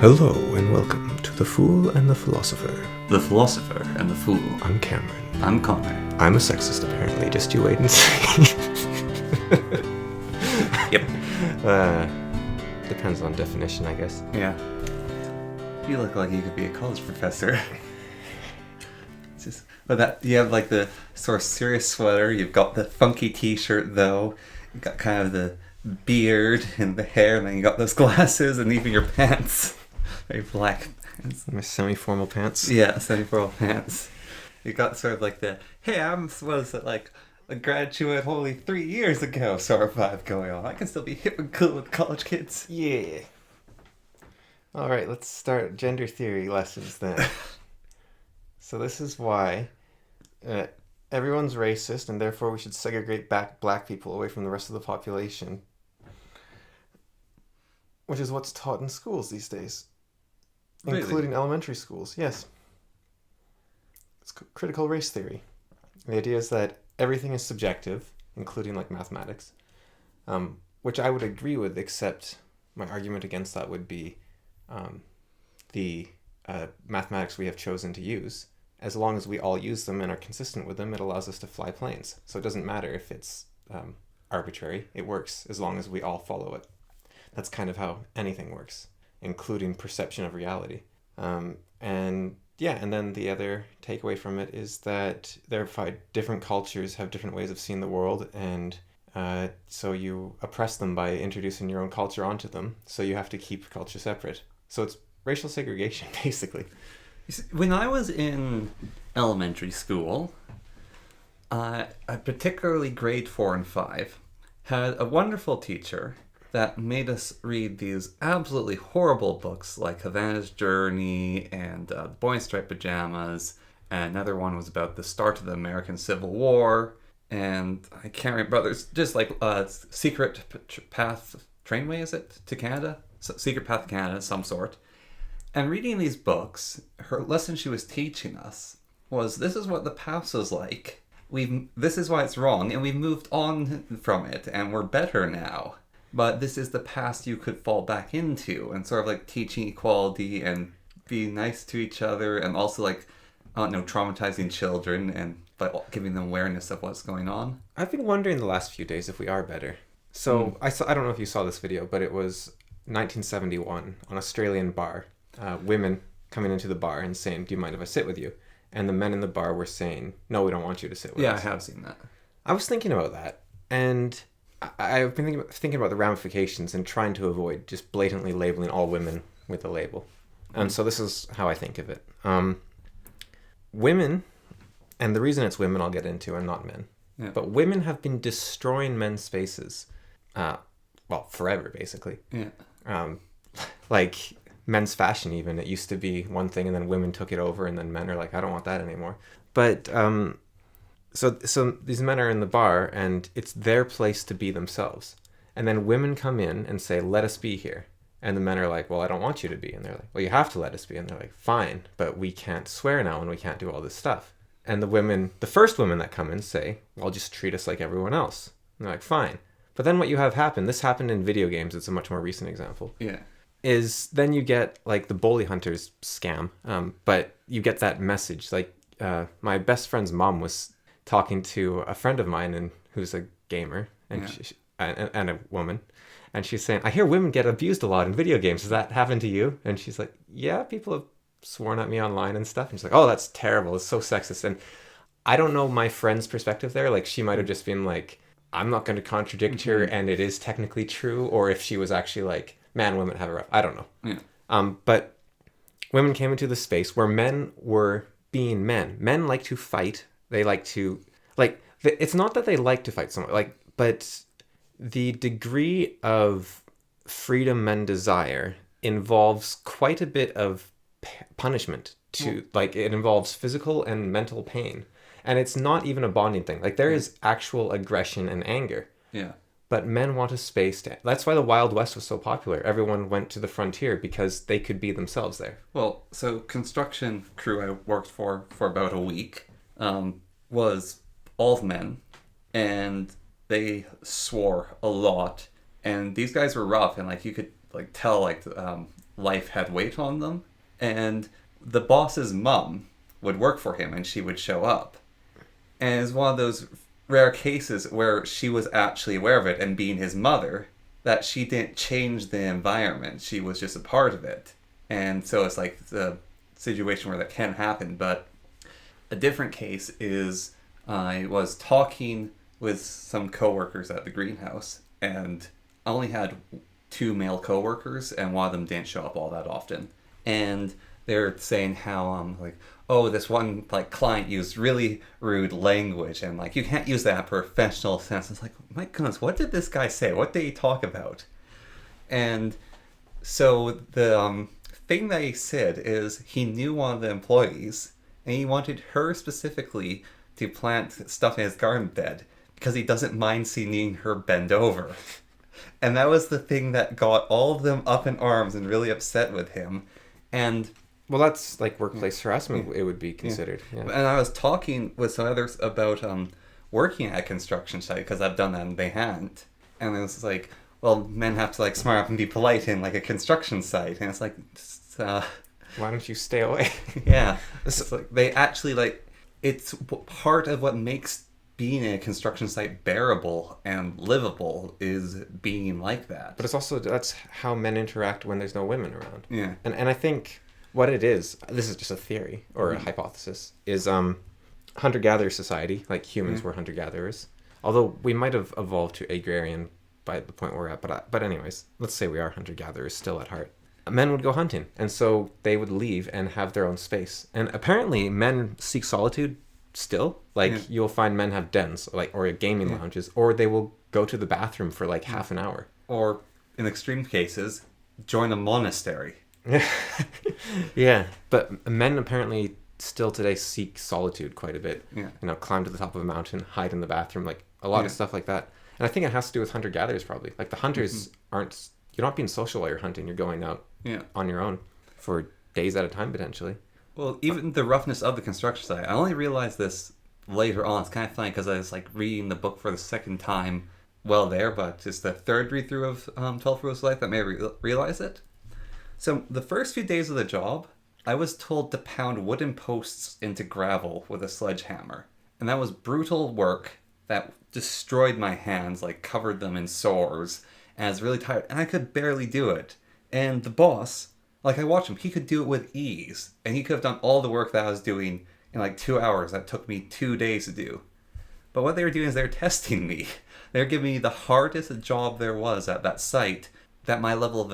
Hello and welcome to The Fool and the Philosopher. The Philosopher and The Fool. I'm Cameron. I'm Connor. I'm a sexist apparently, just you wait and see. Yep. Depends on definition, I guess. Yeah. You look like you could be a college professor. But that you have like the sort of serious sweater, you've got the funky t-shirt though, you've got kind of the beard and the hair, and then you got those glasses and even your pants. Very black pants. My semi-formal pants. Yeah, semi-formal pants. You got sort of like the, hey, was like a graduate only 3 years ago sort of vibe going on. I can still be hip and cool with college kids. Yeah. Alright, let's start gender theory lessons then. So this is why everyone's racist and therefore we should segregate black people away from the rest of the population. Which is what's taught in schools these days. Really? Including elementary schools, yes. It's critical race theory. The idea is that everything is subjective, including like mathematics, which I would agree with, except my argument against that would be the mathematics we have chosen to use. As long as we all use them and are consistent with them, it allows us to fly planes. So it doesn't matter if it's arbitrary. It works as long as we all follow it. That's kind of how anything works, including perception of reality. And then the other takeaway from it is that different cultures have different ways of seeing the world, and so you oppress them by introducing your own culture onto them, so you have to keep culture separate. So it's racial segregation, basically. When I was in elementary school, particularly grade 4 and 5, had a wonderful teacher that made us read these absolutely horrible books like Havana's Journey and The Boy in Striped Pajamas, and another one was about the start of the American Civil War, and I can't remember, there's just like Secret Path Trainway, is it, to Canada? Secret Path to Canada, some sort. And reading these books, her lesson she was teaching us was, this is what the past was like, this is why it's wrong, and we've moved on from it, and we're better now. But this is the past you could fall back into, and sort of like teaching equality and being nice to each other, and also like, traumatizing children and by giving them awareness of what's going on. I've been wondering the last few days if we are better. So I don't know if you saw this video, but it was 1971, an Australian bar. Women coming into the bar and saying, do you mind if I sit with you? And the men in the bar were saying, no, we don't want you to sit with us. Yeah, I have seen that. I was thinking about that, and I've been thinking about the ramifications and trying to avoid just blatantly labeling all women with a label. And so this is how I think of it. Women, and the reason it's women I'll get into and not men, but women have been destroying men's spaces, forever, basically. Yeah. Like men's fashion even. It used to be one thing and then women took it over and then men are like, I don't want that anymore. But So these men are in the bar and it's their place to be themselves. And then women come in and say, let us be here. And the men are like, well, I don't want you to be. And they're like, well, you have to let us be. And they're like, fine, but we can't swear now and we can't do all this stuff. And the first women that come in say, well, just treat us like everyone else. And they're like, fine. But then what you have happen, this happened in video games, it's a much more recent example. Yeah. Is then you get like the Bully Hunters scam. But you get that message. Like my best friend's mom was talking to a friend of mine and who's a gamer and and a woman, and she's saying, I hear women get abused a lot in video games. Does that happen to you? And she's like, yeah, people have sworn at me online and stuff. And she's like, oh, that's terrible. It's so sexist. And I don't know my friend's perspective there. Like she might have just been like, I'm not going to contradict her and it is technically true. Or if she was actually like, man, women have it rough. I don't know. Yeah. But women came into the space where men were being men. Men like to fight. They like to, it's not that they like to fight someone, but the degree of freedom men desire involves quite a bit of punishment it involves physical and mental pain. And it's not even a bonding thing. Like there is actual aggression and anger. Yeah. But men want a space that's why the Wild West was so popular. Everyone went to the frontier because they could be themselves there. Well, so construction crew I worked for about a week, was all men, and they swore a lot, and these guys were rough, and like you could like tell like life had weight on them. And the boss's mom would work for him, and she would show up. And it's one of those rare cases where she was actually aware of it, and being his mother, that she didn't change the environment. She was just a part of it. And so it's like the situation where that can happen. But a different case is I was talking with some coworkers at the greenhouse, and I only had 2 male coworkers, and one of them didn't show up all that often. And they're saying how like, oh, this one like client used really rude language, and like you can't use that in a professional sense. It's like, my goodness, what did this guy say? What did he talk about? And so the thing that he said is he knew one of the employees, and he wanted her specifically to plant stuff in his garden bed because he doesn't mind seeing her bend over. And that was the thing that got all of them up in arms and really upset with him. And well, that's like workplace harassment. It would be considered. Yeah. And I was talking with some others about working at a construction site, because I've done that and they hadn't. And it was like, well, men have to like smart up and be polite in like a construction site. And it's like, just, why don't you stay away? Yeah. It's like, they actually like, it's part of what makes being in a construction site bearable and livable is being like that. But it's also, that's how men interact when there's no women around. Yeah. And I think what it is, this is just a theory or a hypothesis, is hunter-gatherer society, like humans were hunter-gatherers. Although we might have evolved to agrarian by the point we're at, but anyways, let's say we are hunter-gatherers still at heart. Men would go hunting, and so they would leave and have their own space. And apparently men seek solitude still. Like you'll find men have dens, like, or gaming lounges, or they will go to the bathroom for like half an hour. Or in extreme cases, join a monastery. Yeah, but men apparently still today seek solitude quite a bit. Yeah. You know, climb to the top of a mountain, hide in the bathroom, like a lot of stuff like that. And I think it has to do with hunter-gatherers probably. Like the hunters aren't, you're not being social while you're hunting, you're going out on your own for days at a time potentially. Well, even the roughness of the construction site, I only realized this later on. It's kind of funny because I was like reading the book for the second time but it's the third read-through of 12 Rules of Life that made me realize it. So the first few days of the job, I was told to pound wooden posts into gravel with a sledgehammer. And that was brutal work that destroyed my hands, like covered them in sores. And I was really tired, and I could barely do it. And the boss, like I watched him, he could do it with ease. And he could have done all the work that I was doing in like 2 hours that took me 2 days to do. But what they were doing is they were testing me. They were giving me the hardest job there was at that site that my level of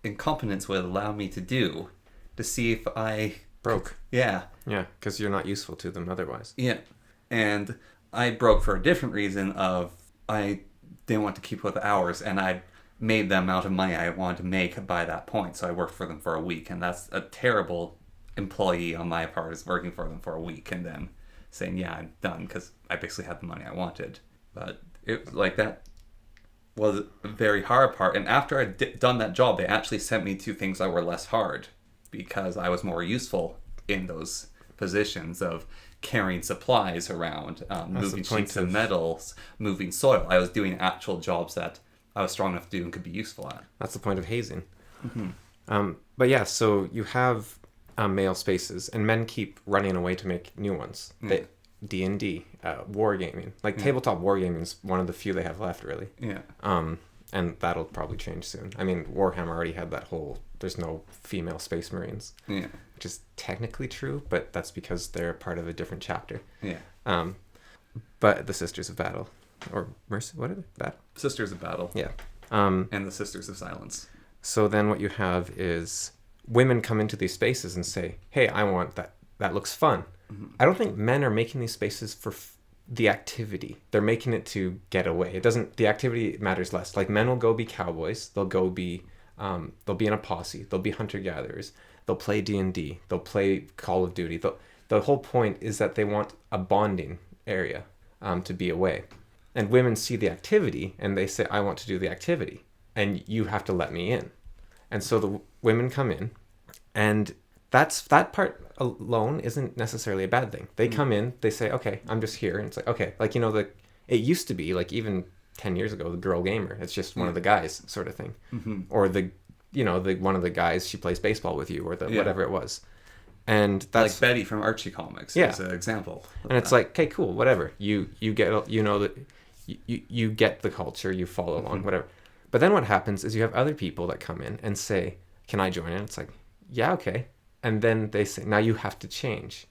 incompetence would allow me to do, to see if I broke. Yeah. Yeah, because you're not useful to them otherwise. Yeah. And I broke for a different reason of I didn't want to keep with the hours, and I made the amount of money I wanted to make by that point, so I worked for them for a week, and that's a terrible employee on my part, is working for them for a week and then saying, yeah, I'm done, because I basically had the money I wanted. But it like that was a very hard part, and after I'd done that job, they actually sent me to things that were less hard, because I was more useful in those positions of carrying supplies around, moving sheets of metals, moving soil. I was doing actual jobs that I was strong enough to do and could be useful at. That's the point of hazing. But yeah, so you have male spaces, and men keep running away to make new ones. D&D, wargaming. Like tabletop wargaming is one of the few they have left, really. Yeah. And that'll probably change soon. I mean, Warhammer already had that whole, there's no female space marines. Yeah. Which is technically true, but that's because they're part of a different chapter. Yeah. But the Sisters of Battle, or Mercy, what are they? Battle? Sisters of Battle. Yeah. And the Sisters of Silence. So then what you have is women come into these spaces and say, hey, I want that. That looks fun. I don't think men are making these spaces for the activity. They're making it to get away. It doesn't, the activity matters less. Like men will go be cowboys. They'll go be, they'll be in a posse. They'll be hunter-gatherers. They'll play D&D. They'll play Call of Duty. The whole point is that they want a bonding area to be away. And women see the activity and they say, I want to do the activity. And you have to let me in. And so the women come in, and that part alone isn't necessarily a bad thing. They come in, they say, okay, I'm just here. And it's like, okay, like, you know, it used to be like even 10 years ago, the girl gamer, it's just one of the guys sort of thing. Or the one of the guys she plays baseball with you, or whatever it was. And that's like Betty from Archie Comics is an example. And it's like, okay, cool, whatever. You get, that you get the culture, you follow along, whatever. But then what happens is you have other people that come in and say, can I join in? It's like, yeah, okay. And then they say, now you have to change.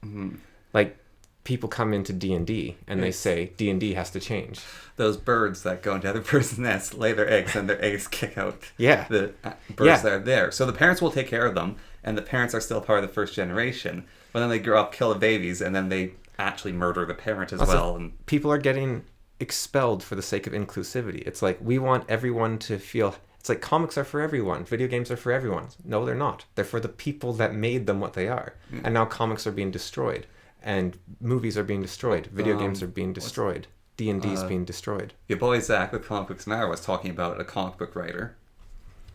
Like, people come into D&D and they say D&D has to change. Those birds that go into other birds' nests lay their eggs, and their eggs kick out the birds that are there. So the parents will take care of them, and the parents are still part of the first generation. But then they grow up, kill the babies, and then they actually murder the parent as well. And people are getting expelled for the sake of inclusivity. It's like, we want everyone to feel... It's like, comics are for everyone. Video games are for everyone. No, they're not. They're for the people that made them what they are. And now comics are being destroyed. And movies are being destroyed. Video games are being destroyed. D&D is being destroyed. Your boy Zach with Comic Books Now was talking about a comic book writer.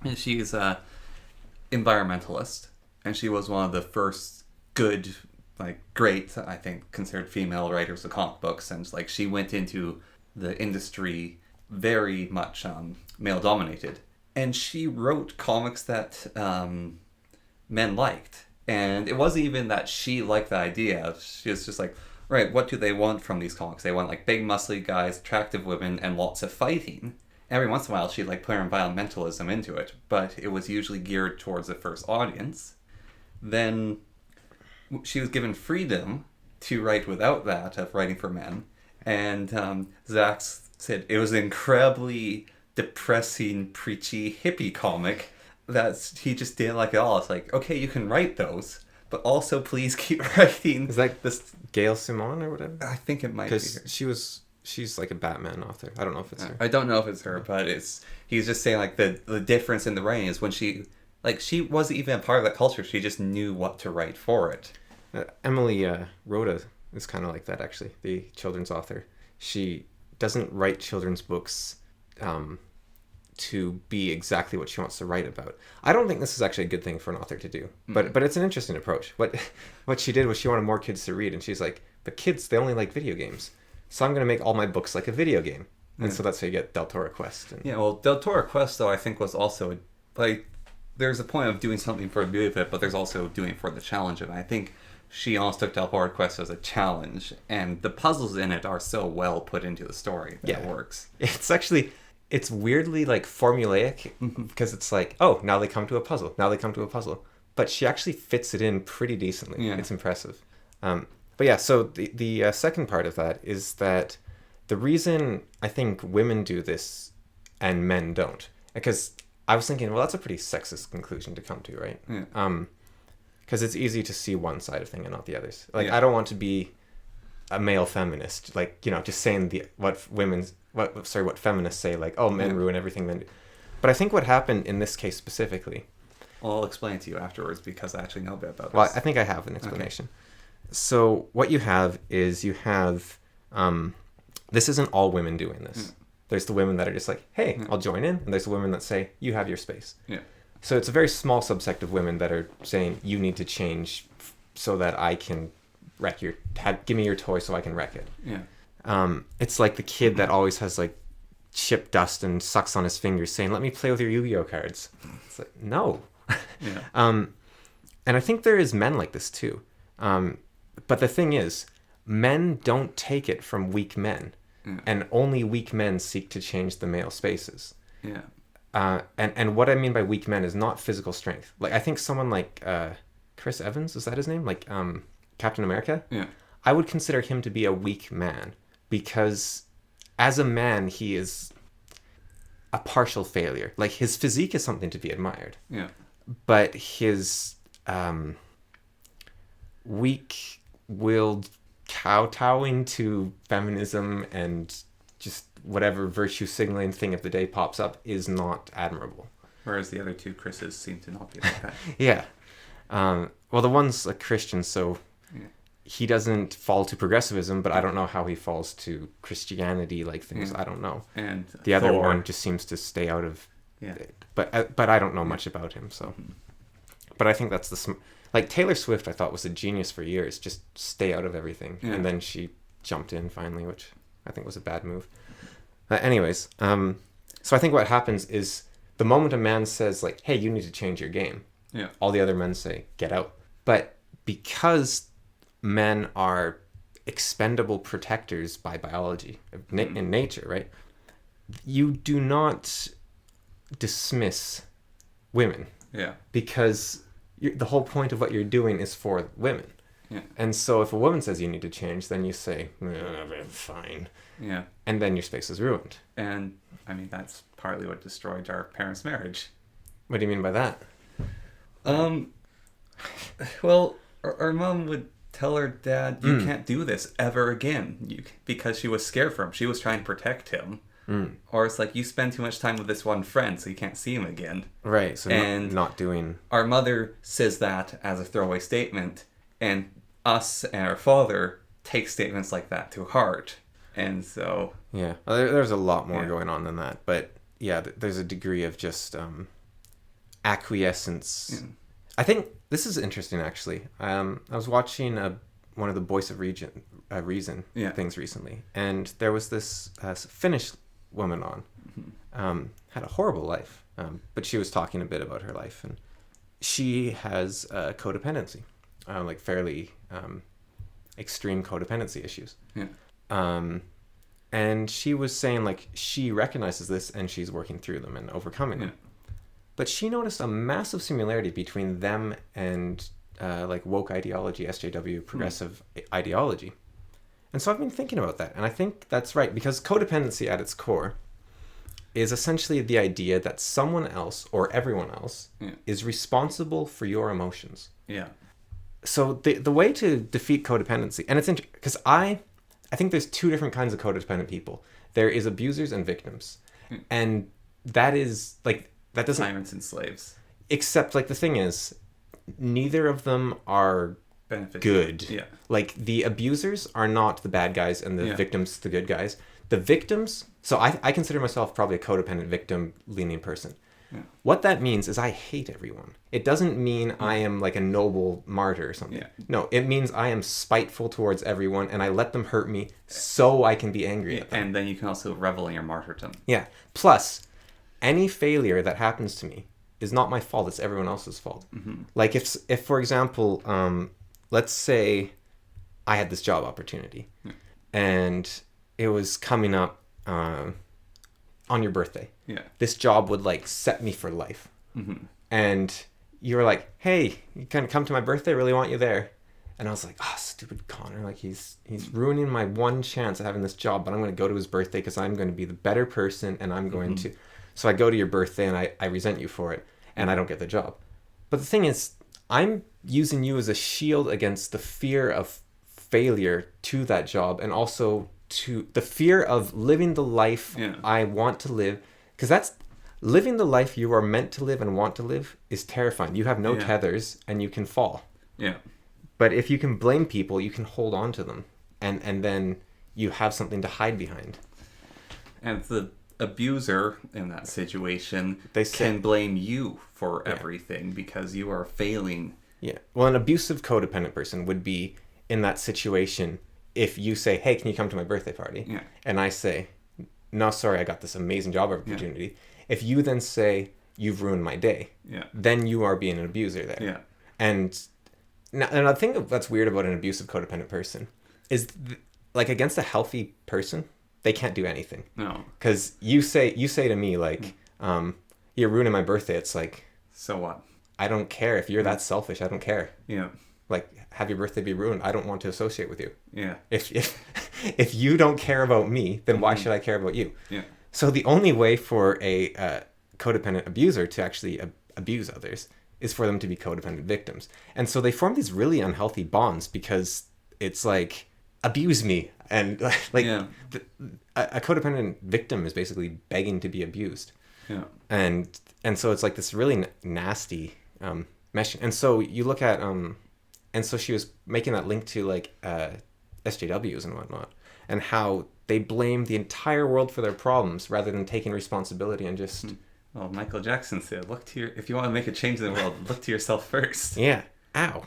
And she's a environmentalist. And she was one of the first good, great, I think, considered female writers of comic books. And she went into the industry very much male-dominated. And she wrote comics that men liked. And it wasn't even that she liked the idea. She was just like, right, what do they want from these comics? They want big muscly guys, attractive women, and lots of fighting. Every once in a while she'd put environmentalism into it, but it was usually geared towards the first audience. Then she was given freedom to write without that, of writing for men. And Zach said it was an incredibly depressing, preachy, hippie comic that he just didn't like at all. It's like, okay, you can write those, but also please keep writing. Is that this Gail Simone or whatever? I think it might be her. Because she's like a Batman author. I don't know if it's her. I don't know if it's her, but he's just saying the difference in the writing is when she wasn't even a part of that culture. She just knew what to write for it. Emily Rhoda is kind of like that, actually, the children's author. She doesn't write children's books to be exactly what she wants to write about. I don't think this is actually a good thing for an author to do, but it's an interesting approach. What she did was she wanted more kids to read, and she's like, but kids, they only like video games, so I'm going to make all my books like a video game. And so that's how you get Del Toro Quest. Well, Del Toro Quest, though, I think was also there's a point of doing something for the beauty of it, but there's also doing it for the challenge of it. I think she almost took Del Toro Quest as a challenge, and the puzzles in it are so well put into the story that it works. It's weirdly formulaic, because it's like, oh, now they come to a puzzle. Now they come to a puzzle. But she actually fits it in pretty decently. Yeah. It's impressive. But yeah, so the second part of that is that the reason I think women do this and men don't, because I was thinking, well, that's a pretty sexist conclusion to come to, right? Yeah. Because it's easy to see one side of thing and not the others. I don't want to be a male feminist, just saying what feminists say, men ruin everything, men do. But I think what happened in this case specifically... Well, I'll explain it to you afterwards, because I actually know a bit about this. Well, I think I have an explanation. Okay. So what you have is this isn't all women doing this. There's the women that are just like, hey, I'll join in. And there's the women that say, you have your space. Yeah. So it's a very small subsect of women that are saying, you need to change so that I can give me your toy so I can wreck it. Yeah. It's like the kid that always has chip dust and sucks on his fingers saying, let me play with your Yu-Gi-Oh cards. It's like, no. Yeah. And I think there is men like this too. But the thing is, men don't take it from weak men. Yeah. And only weak men seek to change the male spaces. Yeah. And what I mean by weak men is not physical strength. I think someone like Chris Evans, is that his name? Captain America? Yeah. I would consider him to be a weak man, because as a man, he is a partial failure. His physique is something to be admired. Yeah. But his weak-willed kowtowing to feminism and just whatever virtue signaling thing of the day pops up is not admirable. Whereas the other two Chris's seem to not be like that. Yeah. Well, the one's a Christian, so he doesn't fall to progressivism, but I don't know how he falls to Christianity things. I don't know. And the other one just seems to stay out of it. But I don't know much about him, so. Mm-hmm. But I think that's Taylor Swift, I thought, was a genius for years. Just stay out of everything. Yeah. And then she jumped in finally, which I think was a bad move. Anyways, so I think what happens is the moment a man says like, hey, you need to change your game, Yeah. all the other men say, get out. But because men are expendable protectors by biology in nature, right? You do not dismiss women. Yeah. Because the whole point of what you're doing is for women. Yeah. And so if a woman says you need to change, then you say, fine. Yeah. And then your space is ruined. And I mean, that's partly what destroyed our parents' marriage. What do you mean by that? Well, our mom would tell her dad, you can't do this ever again, because she was scared for him. She was trying to protect him. Or it's like, you spend too much time with this one friend, so you can't see him again. Right, so and not doing... Our mother says that as a throwaway statement, and us and our father take statements like that to heart. And so... Yeah, well, there's a lot more going on than that. But yeah, there's a degree of just acquiescence. Yeah. I think this is interesting, actually. I was watching one of the Voice of Reason things recently, and there was this Finnish woman on. Had a horrible life, but she was talking a bit about her life, and she has codependency, like fairly extreme codependency issues. Yeah. And she was saying like she recognizes this and she's working through them and overcoming them. But she noticed a massive similarity between them and like woke ideology, SJW, progressive ideology. And so I've been thinking about that. And I think that's right, because codependency at its core is essentially the idea that someone else or everyone else is responsible for your emotions. Yeah. So the way to defeat codependency, and it's interesting, because I think there's two different kinds of codependent people. There is abusers and victims. And that is like... That doesn't... Tyrants and slaves. Except, like, the thing is, neither of them are good. Yeah. Like, the abusers are not the bad guys and the victims the good guys. The victims... So I consider myself probably a codependent victim-leaning person. Yeah. What that means is I hate everyone. It doesn't mean I am, like, a noble martyr or something. Yeah. No, it means I am spiteful towards everyone, and I let them hurt me so I can be angry at them. And then you can also revel in your martyrdom. Yeah. Plus... any failure that happens to me is not my fault. It's everyone else's fault. Like if for example, let's say I had this job opportunity and it was coming up on your birthday. Yeah. This job would like set me for life. And you were like, hey, you can come to my birthday. I really want you there. And I was like, oh, stupid Connor. Like he's ruining my one chance of having this job, but I'm going to go to his birthday because I'm going to be the better person and I'm going to... So I go to your birthday and I resent you for it and I don't get the job. But the thing is, I'm using you as a shield against the fear of failure to that job and also to the fear of living the life I want to live. Because that's living the life you are meant to live and want to live is terrifying. You have no tethers and you can fall. Yeah. But if you can blame people, you can hold on to them. And then you have something to hide behind. And the abuser in that situation can blame you for everything because you are failing. Yeah. Well, an abusive codependent person would be in that situation if you say, hey, can you come to my birthday party? Yeah. And I say, no, sorry, I got this amazing job opportunity. Yeah. If you then say, you've ruined my day, then you are being an abuser there. Yeah. And I think that's weird about an abusive codependent person is like against a healthy person, they can't do anything. No. Because you say to me, like, you're ruining my birthday. It's like... So what? I don't care. If you're that selfish, I don't care. Yeah. Like, have your birthday be ruined. I don't want to associate with you. Yeah. If you don't care about me, then why should I care about you? Yeah. So the only way for a codependent abuser to actually abuse others is for them to be codependent victims. And so they form these really unhealthy bonds because it's like... abuse me, and like a codependent victim is basically begging to be abused, and so it's like this really nasty mesh. And so you look at and so she was making that link to like SJWs and whatnot, and how they blame the entire world for their problems rather than taking responsibility and just. Well, Michael Jackson said, if you want to make a change in the world, look to yourself first. Yeah. Ow.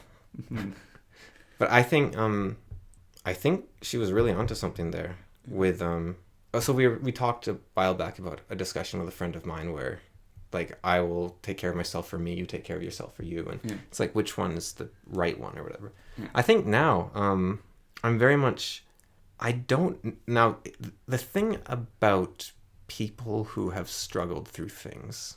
But I think she was really onto something there with so we talked a while back about a discussion with a friend of mine where like, I will take care of myself for me, you take care of yourself for you. And it's like, which one is the right one or whatever. I think now, I'm very much, now, the thing about people who have struggled through things,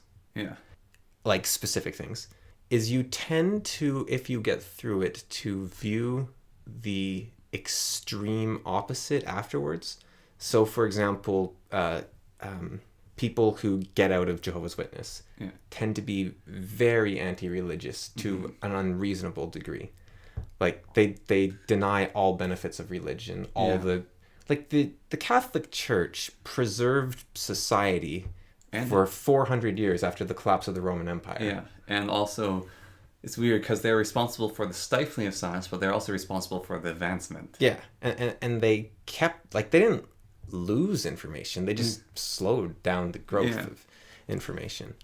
like specific things, is you tend to, if you get through it, to view the extreme opposite afterwards. So, for example, people who get out of Jehovah's Witness tend to be very anti-religious to an unreasonable degree. Like, they deny all benefits of religion, the Catholic Church preserved society for 400 years after the collapse of the Roman Empire. Yeah, and also, it's weird because they're responsible for the stifling of science, but they're also responsible for the advancement. Yeah, and they kept, like, they didn't lose information, they just slowed down the growth of information.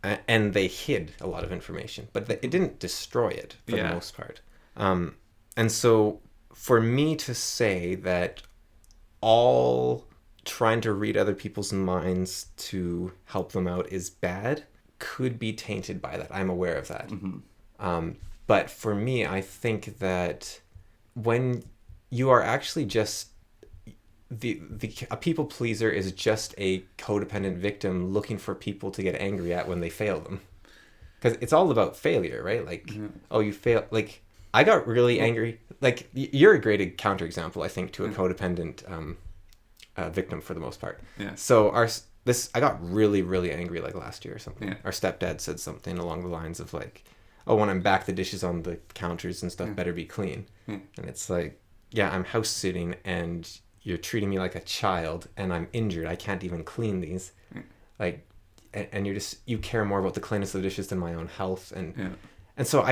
And they hid a lot of information, but it didn't destroy it for the most part. And so, for me to say that all trying to read other people's minds to help them out is bad could be tainted by that. I'm aware of that. But for me, I think that when you are actually just a people pleaser is just a codependent victim looking for people to get angry at when they fail them. Because it's all about failure, right? Like, oh, you fail. Like, I got really angry. Like, you're a great counterexample, I think, to a codependent victim for the most part. Yeah. So I got really, really angry like last year or something. Yeah. Our stepdad said something along the lines of like, oh, when I'm back, the dishes on the counters and stuff better be clean. And it's like, yeah, I'm house sitting and you're treating me like a child and I'm injured. I can't even clean these. Like, and you care more about the cleanness of the dishes than my own health. And so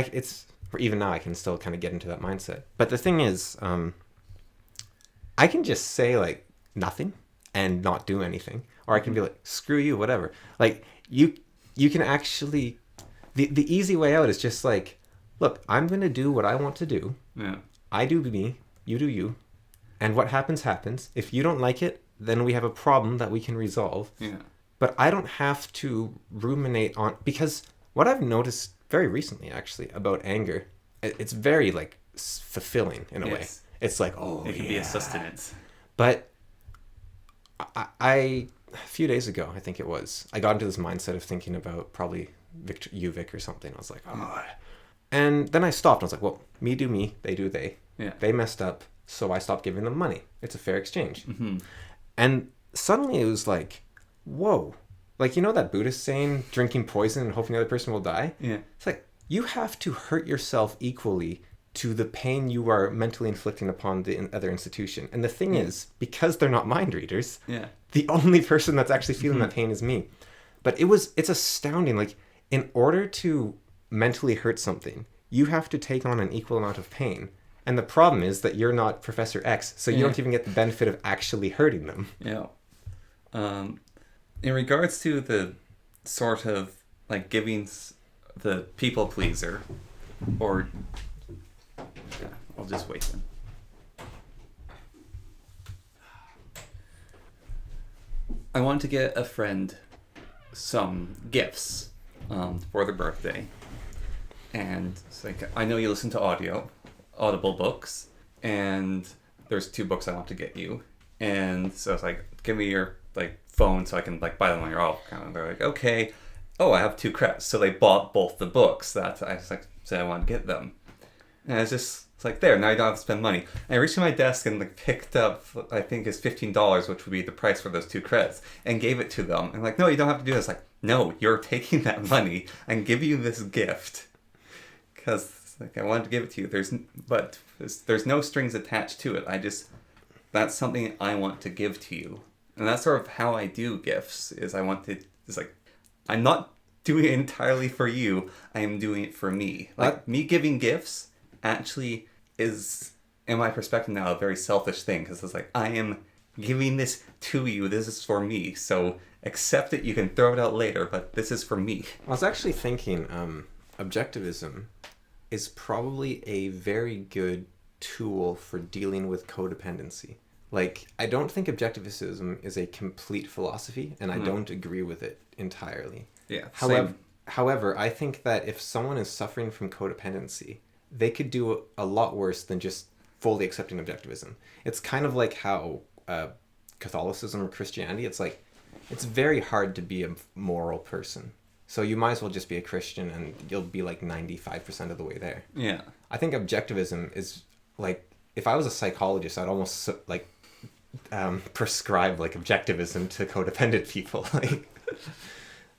even now I can still kind of get into that mindset. But the thing is, I can just say like nothing and not do anything. Or I can be like, screw you, whatever. Like, you can actually, the easy way out is just like, look, I'm going to do what I want to do. Yeah. I do me, you do you. And what happens, happens. If you don't like it, then we have a problem that we can resolve. Yeah. But I don't have to ruminate on, because what I've noticed very recently, actually, about anger, it's very, like, fulfilling in a way. It's like, oh, it can be a sustenance. But a few days ago, I think it was, I got into this mindset of thinking about probably Vic or something. I was like, oh. And then I stopped. I was like, well, me do me, they do they. Yeah. They messed up, so I stopped giving them money. It's a fair exchange. And suddenly it was like, whoa. Like, you know that Buddhist saying, drinking poison and hoping the other person will die? Yeah. It's like, you have to hurt yourself equally to the pain you are mentally inflicting upon the other institution. And the thing is, because they're not mind readers, the only person that's actually feeling that pain is me. But it's astounding. Like, in order to mentally hurt something, you have to take on an equal amount of pain. And the problem is that you're not Professor X, so you don't even get the benefit of actually hurting them. Yeah. In regards to the sort of, like, giving the people pleaser, or... Yeah, I'll just wait then. I wanted to get a friend some gifts for their birthday. And it's like, I know you listen to Audible books, and there's 2 books I want to get you. And so it's like, give me your phone so I can buy them on your off account. And they're like, okay. Oh, I have 2 credits. So they bought both the books that I said I want to get them. And it's like, there, now you don't have to spend money. And I reached to my desk and picked up, I think it's $15, which would be the price for those 2 credits, and gave it to them. And no, you don't have to do this. No, you're taking that money and give you this gift. Because I wanted to give it to you. There's no strings attached to it. That's something I want to give to you. And that's sort of how I do gifts, I'm not doing it entirely for you. I am doing it for me. Me giving gifts actually is, in my perspective now, a very selfish thing, because it's I am giving this to you. This is for me. So accept it. You can throw it out later, but this is for me. I was actually thinking objectivism is probably a very good tool for dealing with codependency. I don't think objectivism is a complete philosophy, and I don't agree with it entirely. Yeah. However, I think that if someone is suffering from codependency, they could do a lot worse than just fully accepting objectivism. It's kind of like how Catholicism or Christianity, it's like, it's very hard to be a moral person. So you might as well just be a Christian and you'll be like 95% of the way there. Yeah. I think objectivism is like, if I was a psychologist, I'd almost like prescribe like objectivism to codependent people.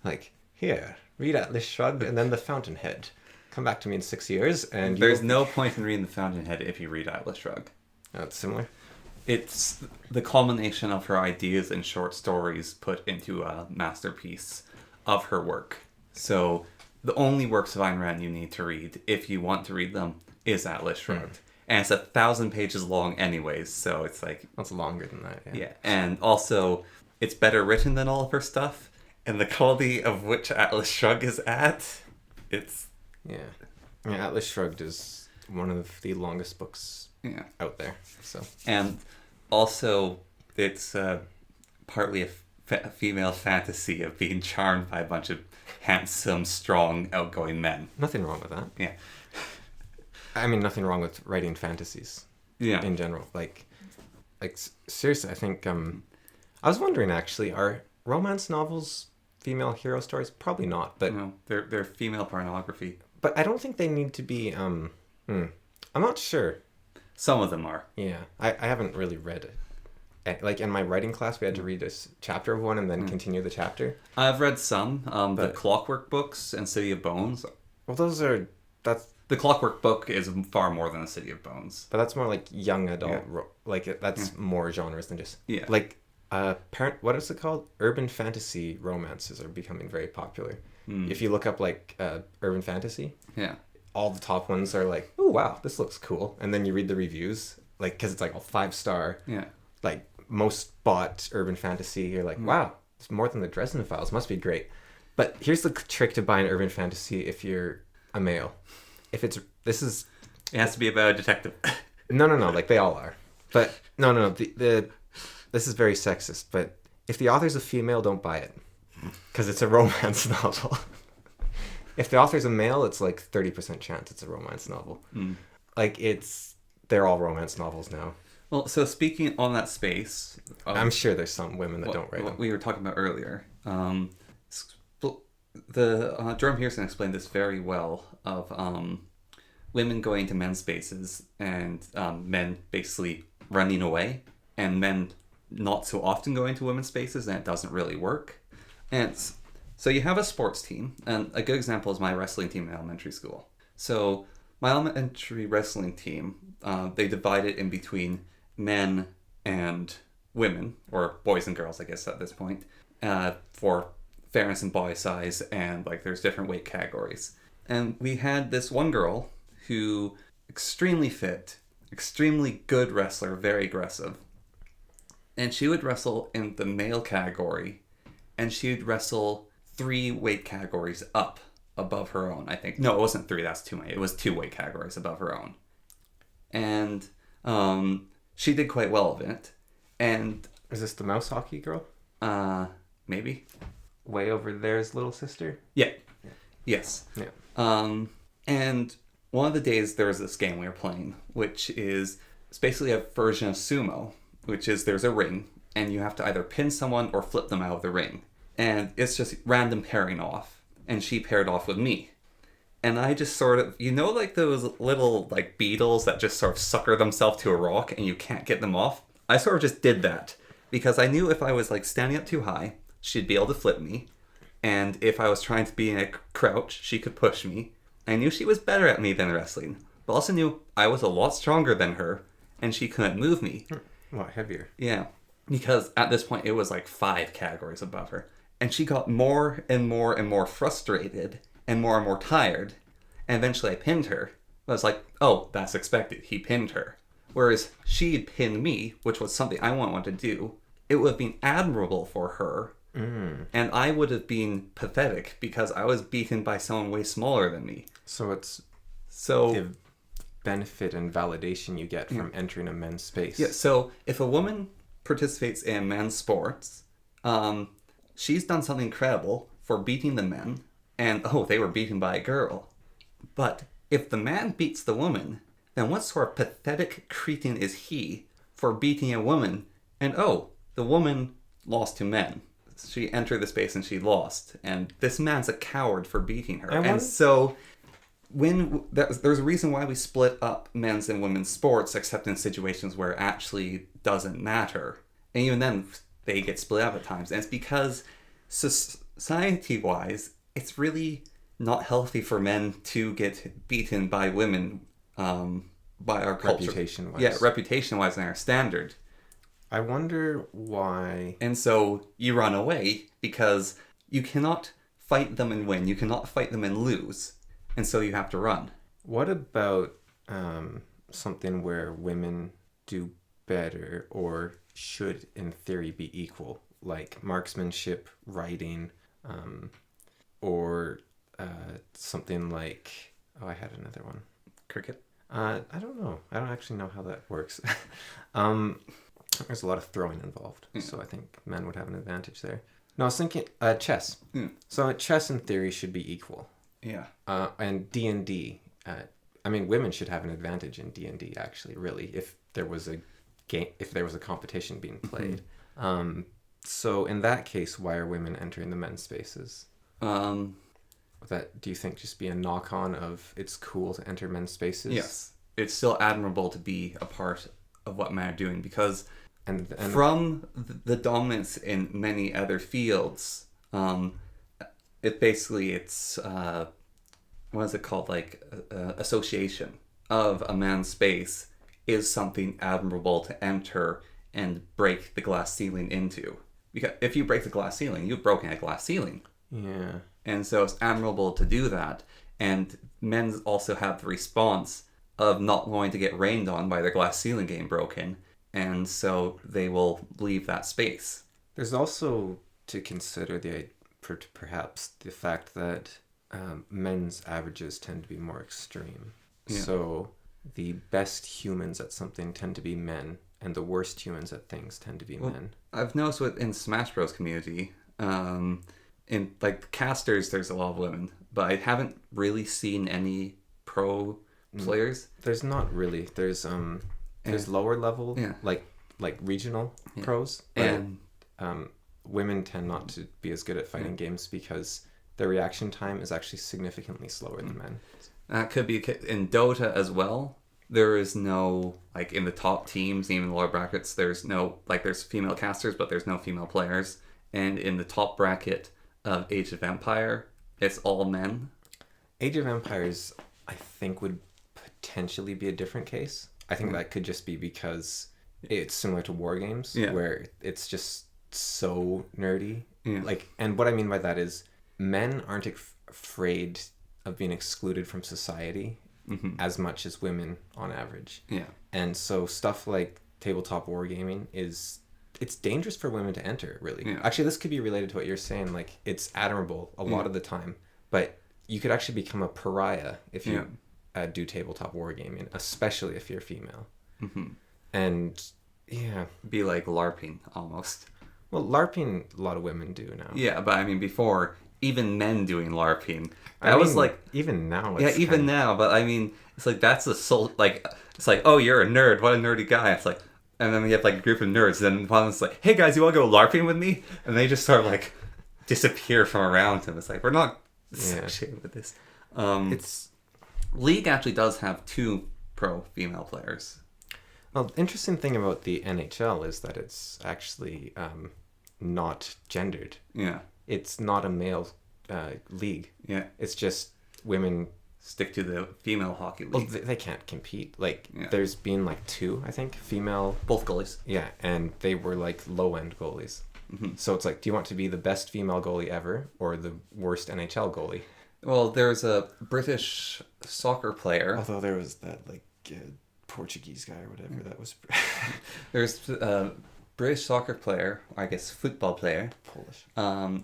like, here, read Atlas Shrugged and then The Fountainhead. Come back to me in 6 years and There's no point in reading The Fountainhead if you read Atlas Shrugged. Oh, it's similar? It's the culmination of her ideas and short stories put into a masterpiece of her work. So the only works of Ayn Rand you need to read, if you want to read them, is Atlas Shrugged. And it's 1,000 pages long anyways, so it's like... That's longer than that, yeah. Yeah, and also, it's better written than all of her stuff, and the quality of which Atlas Shrugged is at, it's... Yeah. Atlas Shrugged is one of the longest books out there, so... And also, it's partly a female fantasy of being charmed by a bunch of handsome, strong, outgoing men. Nothing wrong with that. Yeah. I mean, nothing wrong with writing fantasies. Yeah. In general. Like seriously, I think... I was wondering, actually, are romance novels female hero stories? Probably not, but... No, they're female pornography. But I don't think they need to be... I'm not sure. Some of them are. Yeah. I haven't really read it. Like, in my writing class, we had to read a chapter of one and then continue the chapter. I've read some. The Clockwork books and City of Bones. Well, those are... The Clockwork book is far more than the City of Bones. But that's more like young adult... that's more genres than just... Yeah. Like, what is it called? Urban fantasy romances are becoming very popular. If you look up, like, urban fantasy... Yeah. All the top ones are like, oh, wow, this looks cool. And then you read the reviews, like, because it's like a 5-star... Yeah. Like, most bought urban fantasy, you're like, wow, it's more than the Dresden Files, must be great. But here's the trick to buy an urban fantasy if you're a male. It has to be about a detective. No, like, they all are. But, no, this is very sexist, but if the author's a female, don't buy it. Because it's a romance novel. If the author's a male, it's like 30% chance it's a romance novel. Like, they're all romance novels now. Well, so speaking on that space... I'm sure there's some women that don't write them. What we were talking about earlier. Jordan Peterson explained this very well of women going to men's spaces and men basically running away and men not so often going to women's spaces and it doesn't really work. And so you have a sports team, and a good example is my wrestling team in elementary school. So my elementary wrestling team, they divide it in between men and women, or boys and girls, I guess, at this point, for fairness and body size, and like there's different weight categories. And we had this one girl who extremely fit, extremely good wrestler, very aggressive. And she would wrestle in the male category, and she would wrestle 3 weight categories up above her own, I think. No, it wasn't 3, that's too many. It was 2 weight categories above her own. And she did quite well of it. And is this the mouse hockey girl? Maybe. Way over there's little sister? Yeah. Yes. Yeah. And one of the days there was this game we were playing, which is it's basically a version of sumo, which is there's a ring, and you have to either pin someone or flip them out of the ring. And it's just random pairing off. And she paired off with me. And I just sort of, like those little like beetles that just sort of sucker themselves to a rock and you can't get them off? I sort of just did that. Because I knew if I was like standing up too high, she'd be able to flip me. And if I was trying to be in a crouch, she could push me. I knew she was better at me than wrestling. But also knew I was a lot stronger than her. And she couldn't move me. A lot heavier. Yeah. Because at this point, it was like 5 categories above her. And she got more and more and more frustrated and more tired. And eventually I pinned her. I was like, oh, that's expected. He pinned her. Whereas she'd pinned me, which was something I wanted to do. It would have been admirable for her. And I would have been pathetic because I was beaten by someone way smaller than me. So it's the benefit and validation you get from entering a men's space. Yeah, so if a woman participates in men's sports, she's done something incredible for beating the men, and oh, they were beaten by a girl. But if the man beats the woman, then what sort of pathetic cretin is he for beating a woman? And oh, the woman lost to men. She entered the space and she lost. And this man's a coward for beating her. And so there's a reason why we split up men's and women's sports, except in situations where it actually doesn't matter. And even then, they get split up at times. And it's because society-wise, it's really not healthy for men to get beaten by women by our culture. Reputation-wise. Yeah, reputation-wise and our standard. I wonder why... And so you run away because you cannot fight them and win. You cannot fight them and lose. And so you have to run. What about something where women do better or should, in theory, be equal? Like marksmanship, writing, or something like... Oh, I had another one. Cricket? I don't know. I don't actually know how that works. There's a lot of throwing involved, so I think men would have an advantage there. No, I was thinking chess. So chess, in theory, should be equal. Yeah. And D&D. I mean, women should have an advantage in D&D, actually, really, if there was a game, if there was a competition being played. So in that case, why are women entering the men's spaces? That, do you think, just be a knock-on of it's cool to enter men's spaces? Yes. It's still admirable to be a part of what men are doing because and from the dominance in many other fields, it's what is it called? Like association of a man's space is something admirable to enter and break the glass ceiling into. Because if you break the glass ceiling, you've broken a glass ceiling. Yeah. And so it's admirable to do that. And men also have the response of not wanting to get rained on by their glass ceiling getting broken. And so they will leave that space. There's also to consider perhaps the fact that men's averages tend to be more extreme. Yeah. So the best humans at something tend to be men, and the worst humans at things tend to be men. I've noticed in Smash Bros community, in like casters, there's a lot of women, but I haven't really seen any pro players. There's not really. There's lower level, like regional pros, but women tend not to be as good at fighting games because their reaction time is actually significantly slower than men. That could be in Dota as well. There is no, like, in the top teams, even the lower brackets, there's no, like, there's female casters, but there's no female players. And in the top bracket of Age of Empire, it's all men. Age of Empires, I think, would potentially be a different case. I think that could just be because it's similar to war games, where it's just so nerdy. Yeah. Like, and what I mean by that is men aren't afraid of being excluded from society as much as women on average. Yeah. And so stuff like tabletop wargaming it's dangerous for women to enter, really. Yeah. Actually, this could be related to what you're saying. Like, it's admirable a lot of the time, but you could actually become a pariah if you do tabletop wargaming, especially if you're female. And be like LARPing almost. Well, LARPing, a lot of women do now. Yeah, but I mean, before, even men doing LARPing, was like... Even now. Now, but I mean, it's like, that's it's like, oh, you're a nerd, what a nerdy guy. It's like, and then we have like a group of nerds, and one of them's like, hey guys, you want to go LARPing with me? And they just sort of like disappear from around him. It's like, we're not associated with this. League actually does have 2 pro female players. Well, the interesting thing about the NHL is that it's actually not gendered. Yeah. It's not a male league. Yeah. It's just women stick to the female hockey league. Well, they can't compete. Like, there's been like 2, I think, female... Both goalies. Yeah, and they were like low-end goalies. So it's like, do you want to be the best female goalie ever or the worst NHL goalie? Well, there's a British soccer player. Although there was that, like... Portuguese guy or whatever that was. There's a British soccer player, I guess football player. Polish.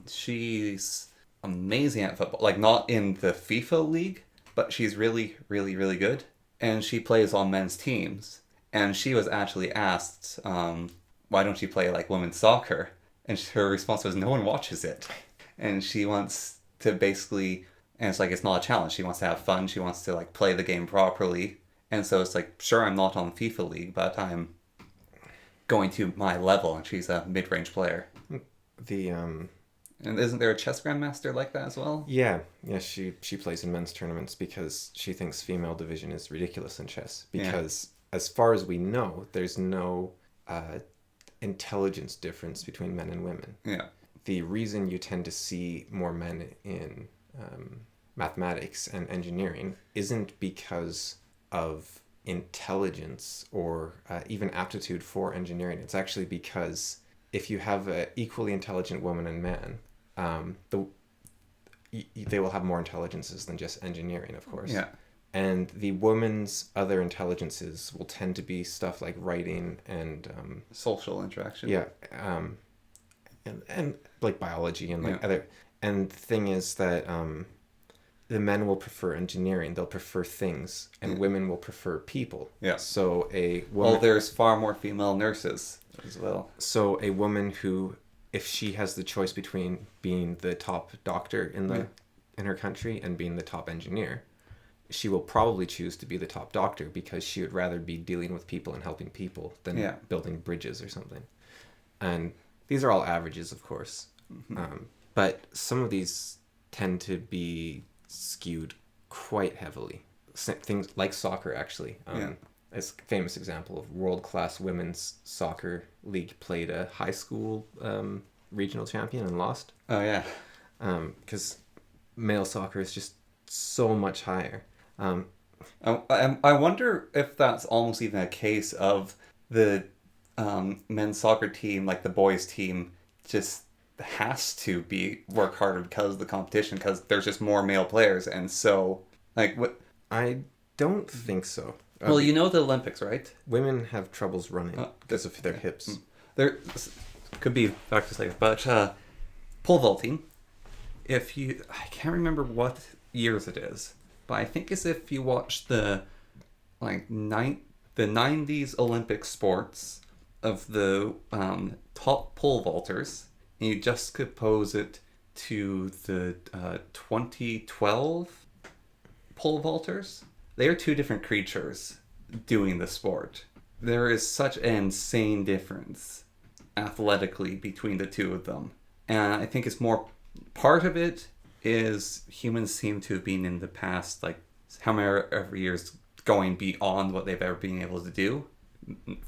She's amazing at football. Like, not in the FIFA league, but she's really, really, really good. And she plays on men's teams. And she was actually asked, why don't you play like women's soccer? And her response was, no one watches it. and she wants to basically, and it's like, it's not a challenge. She wants to have fun. She wants to like play the game properly. And so it's like, sure, I'm not on FIFA League, but I'm going to my level, and she's a mid-range player. The And isn't there a chess grandmaster like that as well? yeah, she plays in men's tournaments because she thinks female division is ridiculous in chess. Because as far as we know, there's no intelligence difference between men and women. Yeah. The reason you tend to see more men in mathematics and engineering isn't because of intelligence or even aptitude for engineering. It's actually because if you have an equally intelligent woman and man, they will have more intelligences than just engineering, of course. Yeah. And the woman's other intelligences will tend to be stuff like writing and social interaction. yeah, and like biology and like other. And the thing is that the men will prefer engineering; they'll prefer things, and women will prefer people. Yeah. So a woman. Well, there's far more female nurses as well. So a woman who, if she has the choice between being the top doctor in her country and being the top engineer, she will probably choose to be the top doctor because she would rather be dealing with people and helping people than building bridges or something. And these are all averages, of course. Mm-hmm. But some of these tend to be skewed quite heavily. Things like soccer, actually. It's a famous example of world-class women's soccer league played a high school regional champion and lost. Oh, yeah. Because male soccer is just so much higher. I wonder if that's almost even a case of the men's soccer team, like the boys team, just has to work harder because of the competition, because there's just more male players, and so like what? I don't think so. Well, you know the Olympics, right? Women have troubles running because of their hips. There could be factors like that, but pole vaulting. I can't remember what years it is, but I think it's if you watch the 90s Olympic sports of the top pole vaulters, and you just compose it to the 2012 pole vaulters. They are two different creatures doing the sport. There is such an insane difference athletically between the two of them. And I think it's more, part of it is humans seem to have been in the past, like how many every years going beyond what they've ever been able to do,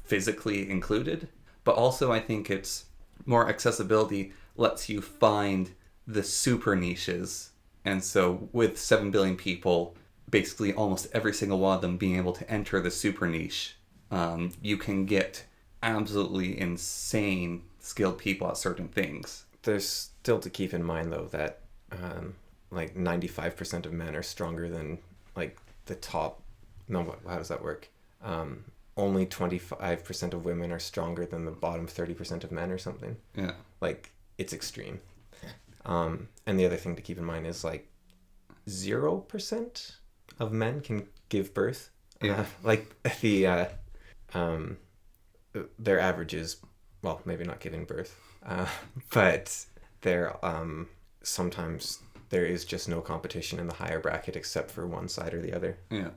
physically included. But also I think it's more accessibility lets you find the super niches. And so with 7 billion people, basically almost every single one of them being able to enter the super niche, you can get absolutely insane skilled people at certain things. There's still to keep in mind, though, that 95% of men are stronger than like the top. No, how does that work? Only 25% of women are stronger than the bottom 30% of men or something. Yeah. Like, it's extreme. And the other thing to keep in mind is like 0% of men can give birth. Yeah. Their average is, well, maybe not giving birth, but they're sometimes there is just no competition in the higher bracket except for one side or the other. Yeah.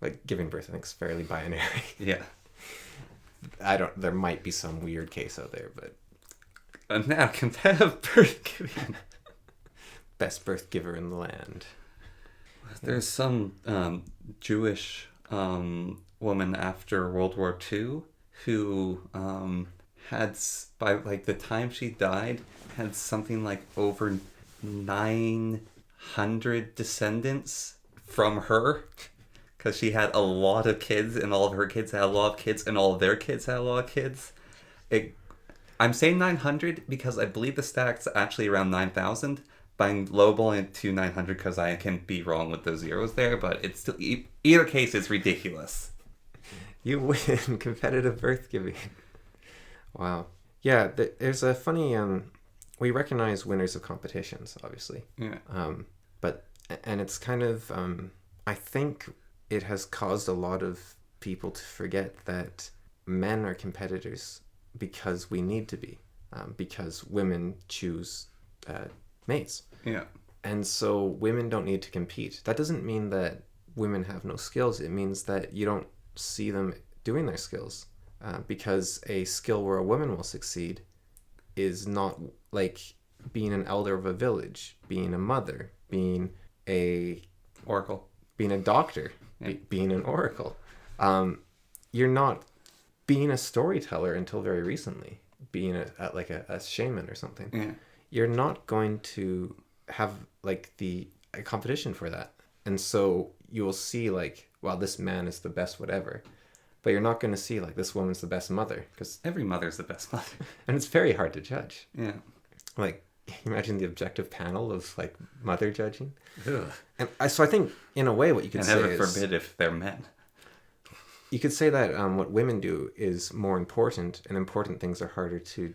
Like giving birth, I think, is fairly binary. Yeah. There might be some weird case out there, but. And now competitive birth giving. Best birth giver in the land. There's some Jewish woman after World War II who had, by like the time she died, had something like over 900 descendants from her, because she had a lot of kids, and all of her kids had a lot of kids, and all of their kids had a lot of kids. I'm saying 900 because I believe the stack's actually around 9,000. But I'm lowballing it to 900 because I can be wrong with those zeros there, but it's still, either case, it's ridiculous. You win competitive birth giving. Wow. Yeah, there's a funny, we recognize winners of competitions, obviously. Yeah. And it's kind of, I think it has caused a lot of people to forget that men are competitors because we need to be, because women choose mates. Yeah. And so women don't need to compete. That doesn't mean that women have no skills. It means that you don't see them doing their skills. Because a skill where a woman will succeed is not like being an elder of a village, being a mother, being a Oracle. being a doctor, being an oracle. You're not being a storyteller until very recently, being a shaman or something. Yeah. You're not going to have like a competition for that. And so you will see like, well, this man is the best whatever. But you're not going to see like this woman's the best mother, because Every mother's the best mother. and it's very hard to judge. Yeah. Like, imagine the objective panel of like mother judging. Ugh. And so I think in a way what you could And say heaven is forbid if they're men. you could say that what women do is more important, and important things are harder to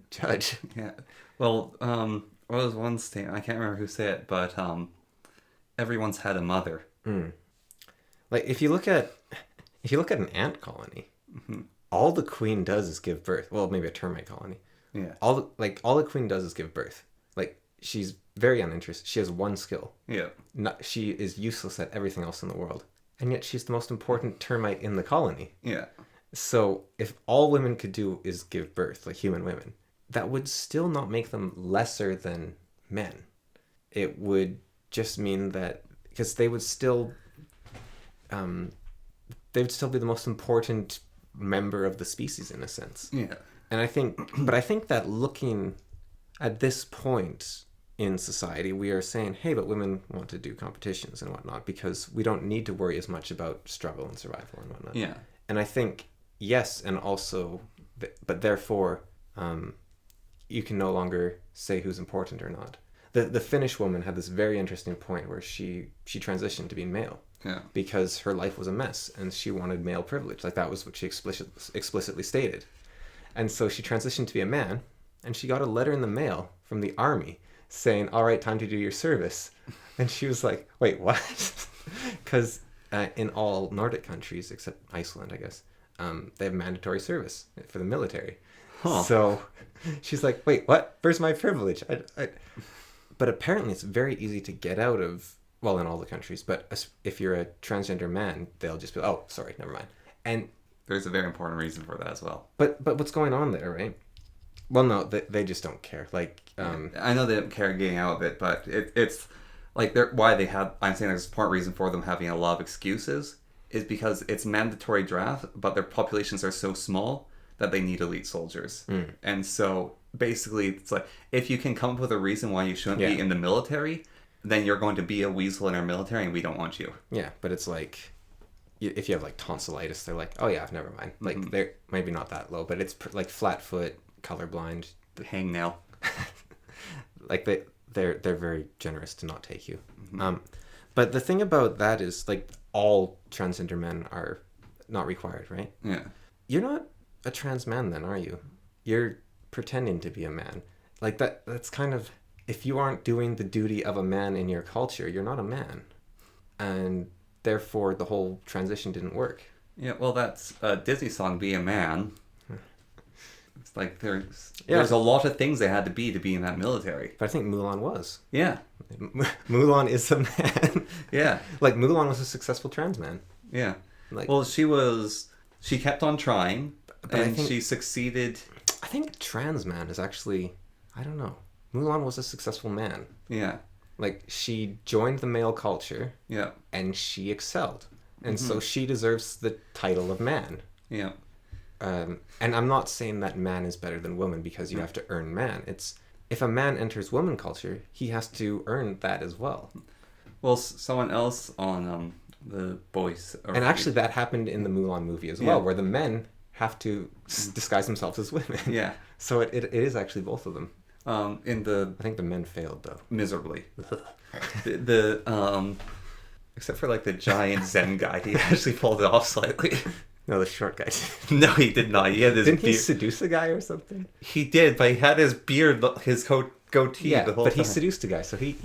judge. Yeah. Well, what was one statement? I can't remember who said it, but everyone's had a mother. Like if you look at an ant colony, all the queen does is give birth. Well, maybe a termite colony. Yeah. All the queen does is give birth. Like she's very uninterested. She has one skill. Yeah. She is useless at everything else in the world, and yet she's the most important termite in the colony. Yeah. So if all women could do is give birth, like human women, that would still not make them lesser than men. It would just mean that because they would still be the most important member of the species in a sense. Yeah. And I think that looking at this point in society, we are saying, hey, but women want to do competitions and whatnot because we don't need to worry as much about struggle and survival and whatnot. Yeah. And I think, yes, and also, but therefore, you can no longer say who's important or not. The Finnish woman had this very interesting point where she transitioned to being male. Yeah. Because her life was a mess and she wanted male privilege. Like that was what she explicitly stated. And so she transitioned to be a man, and she got a letter in the mail from the army saying, all right, time to do your service. And she was like, wait, what? Because in all Nordic countries, except Iceland, I guess, they have mandatory service for the military. Huh. So she's like, wait, what? Where's my privilege? But apparently it's very easy to get out of, well, in all the countries, but if you're a transgender man, they'll just be, oh, sorry, never mind. And there's a very important reason for that as well. But what's going on there, right? Well, no, they just don't care. Like, I know they don't care getting out of it, but it's like I'm saying there's a important reason for them having a lot of excuses is because it's mandatory draft, but their populations are so small that they need elite soldiers. And so basically it's like, if you can come up with a reason why you shouldn't be in the military, then you're going to be a weasel in our military and we don't want you. Yeah, but it's like, if you have like tonsillitis, they're like, oh yeah, never mind. Like they're maybe not that low, but it's like flat foot, colorblind, hangnail. Like they're very generous to not take you. But the thing about that is like all transgender men are not required, right? Yeah. You're not a trans man then, are you? You're pretending to be a man. Like that's kind of, if you aren't doing the duty of a man in your culture, you're not a man. And therefore the whole transition didn't work. Yeah, well, that's a Disney song, Be a Man. It's like there's a lot of things they had to be in that military. But I think Mulan was. Yeah. Mulan is a man. Yeah. Like Mulan was a successful trans man. Yeah. Like, well, she kept on trying, and she succeeded. I think trans man is actually, I don't know. Mulan was a successful man. Yeah. Like, she joined the male culture. Yeah. And she excelled. And so she deserves the title of man. Yeah. And I'm not saying that man is better than woman because you have to earn man. It's, if a man enters woman culture, he has to earn that as well. Well, someone else on the boys... And actually that happened in the Mulan movie as well, where the men have to disguise themselves as women. Yeah. So it is actually both of them. I think the men failed though. Miserably. Except for like the giant Zen guy, he actually pulled it off slightly. No, the short guy. No, he did not. He had his Didn't he seduce a guy or something? He did, but he had his beard, his goatee the whole time. But he seduced a guy, so he...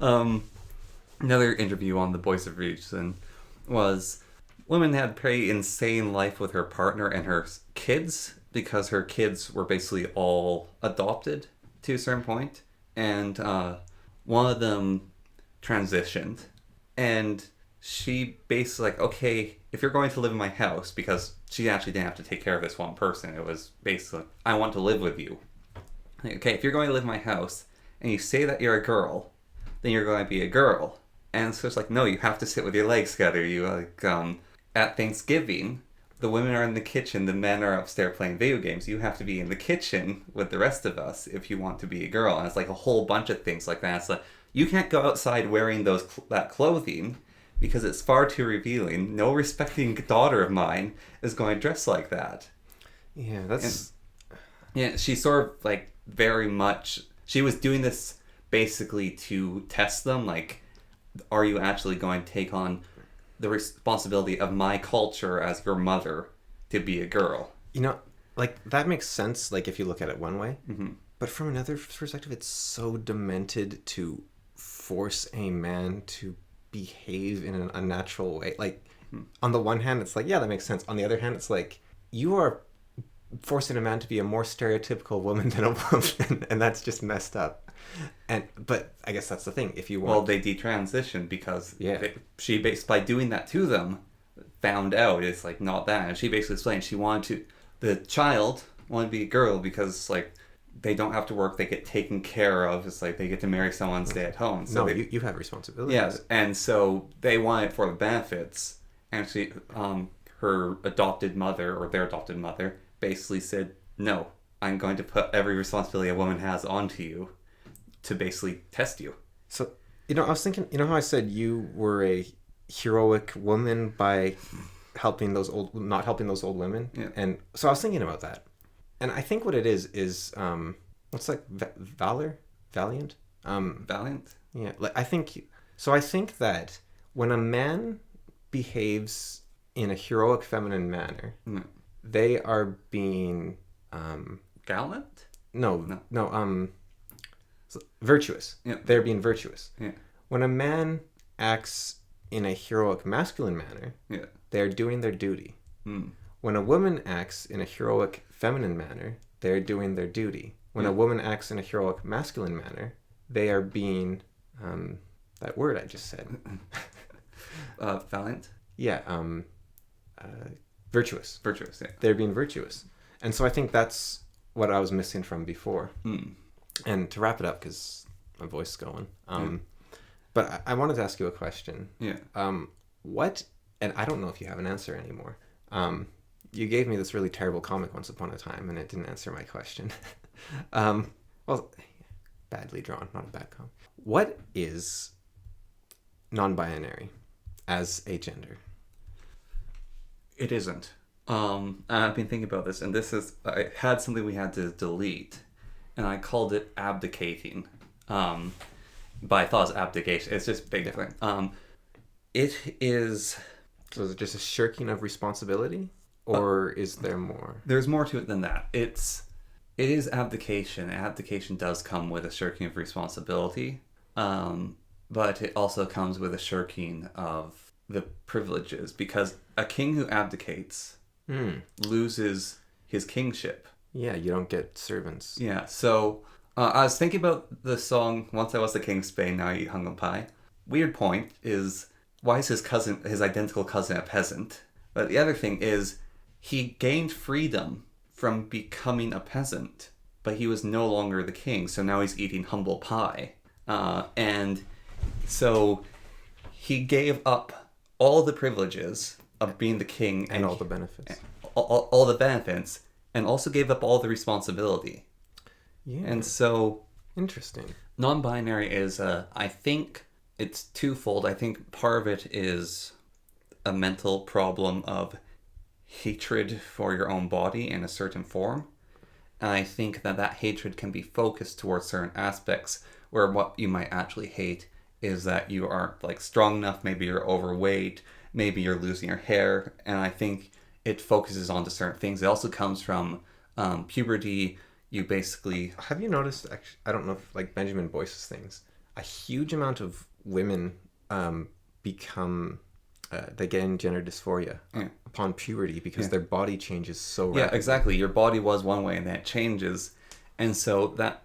Another interview on The Voice of Reason was, women had a pretty insane life with her partner and her kids, because her kids were basically all adopted to a certain point. and one of them transitioned, and she basically like, okay, if you're going to live in my house, because she actually didn't have to take care of this one person, it was basically, I want to live with you. Like, okay, if you're going to live in my house and you say that you're a girl, then you're going to be a girl. And so it's like, no, you have to sit with your legs together. You like at Thanksgiving, the women are in the kitchen, the men are upstairs playing video games. You have to be in the kitchen with the rest of us if you want to be a girl. And it's like a whole bunch of things like that. It's like, you can't go outside wearing that clothing because it's far too revealing. No respecting daughter of mine is going to dress like that. Yeah, that's... Yeah, she sort of like very much... She was doing this basically to test them, like, are you actually going to take on the responsibility of my culture as your mother to be a girl? You know, like, that makes sense, like, if you look at it one way. Mm-hmm. But from another perspective, it's so demented to force a man to behave in an unnatural way. Like, on the one hand, it's like, yeah, that makes sense. On the other hand, it's like, you are forcing a man to be a more stereotypical woman than a woman, and that's just messed up. But I guess that's the thing. If you want, well, they detransitioned because she by doing that to them, found out it's like not that, and she basically explained the child wanted to be a girl because like they don't have to work, they get taken care of. It's like they get to marry someone, stay at home. So you have responsibilities. Yeah, and so they want it for the benefits. And she, her adopted mother or their adopted mother, basically said, no, I'm going to put every responsibility a woman has onto you to basically test you. So, I was thinking, how I said you were a heroic woman by not helping those old women? Yeah. And so I was thinking about that. And I think what it is, what's like valor? Valiant? Valiant? Yeah. I think that when a man behaves in a heroic feminine manner, they are being gallant? No. Virtuous. Yeah. They're being virtuous. Yeah. When a man acts in a heroic masculine manner, they're doing their duty. When a woman acts in a heroic feminine manner, they're doing their duty. When a woman acts in a heroic masculine manner, they are being that word I just said. Valiant? Yeah. Virtuous. Virtuous, yeah. They're being virtuous. And so I think that's what I was missing from before. And to wrap it up, because my voice is going, but I wanted to ask you a question. Yeah. What, and I don't know if you have an answer anymore. You gave me this really terrible comic once upon a time, and it didn't answer my question. Well, badly drawn, not a bad comic. What is non-binary as a gender? It isn't. I've been thinking about this, and I had something we had to delete, and I called it abdicating. But I thought it was abdication. It's just big different. It is... So is it just a shirking of responsibility? Or is there more? There's more to it than that. It is abdication. Abdication does come with a shirking of responsibility. But it also comes with a shirking of the privileges. Because a king who abdicates loses his kingship. Yeah, you don't get servants. Yeah, so I was thinking about the song, Once I Was the King of Spain, Now I Eat Hung Pie. Weird point is, why is his identical cousin a peasant? But the other thing is, he gained freedom from becoming a peasant, but he was no longer the king, so now he's eating humble pie. And so he gave up all the privileges of being the king. And all the benefits. All the benefits, and also gave up all the responsibility. Yeah. And so... Interesting. Non-binary is, I think it's twofold. I think part of it is a mental problem of hatred for your own body in a certain form. And I think that hatred can be focused towards certain aspects where what you might actually hate is that you aren't like strong enough, maybe you're overweight, maybe you're losing your hair. And I think it focuses onto certain things. It also comes from puberty. You basically... Have you noticed, actually, I don't know if like Benjamin Boyce's things, a huge amount of women become... they gain gender dysphoria upon puberty because their body changes so rapidly. Yeah, exactly. Your body was one way and then it changes. And so that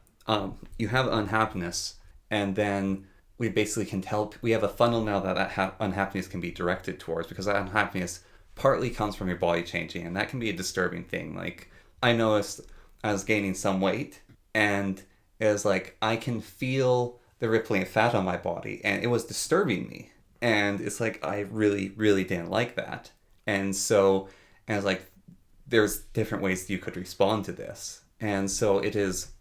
you have unhappiness, and then we basically can tell, we have a funnel now that unhappiness can be directed towards, because that unhappiness partly comes from your body changing, and that can be a disturbing thing. Like, I noticed I was gaining some weight, and it was like, I can feel the rippling of fat on my body, and it was disturbing me. And it's like, I really, really didn't like that. And so, and it's like, there's different ways you could respond to this. And so it is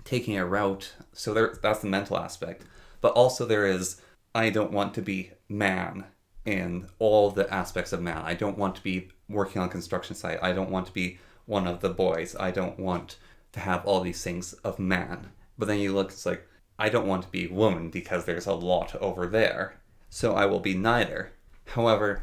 taking a route. So that's the mental aspect. But also there is, I don't want to be man in all the aspects of man. I don't want to be working on construction site. I don't want to be one of the boys. I don't want to have all these things of man. But then you look, it's like, I don't want to be woman because there's a lot over there. So I will be neither. However,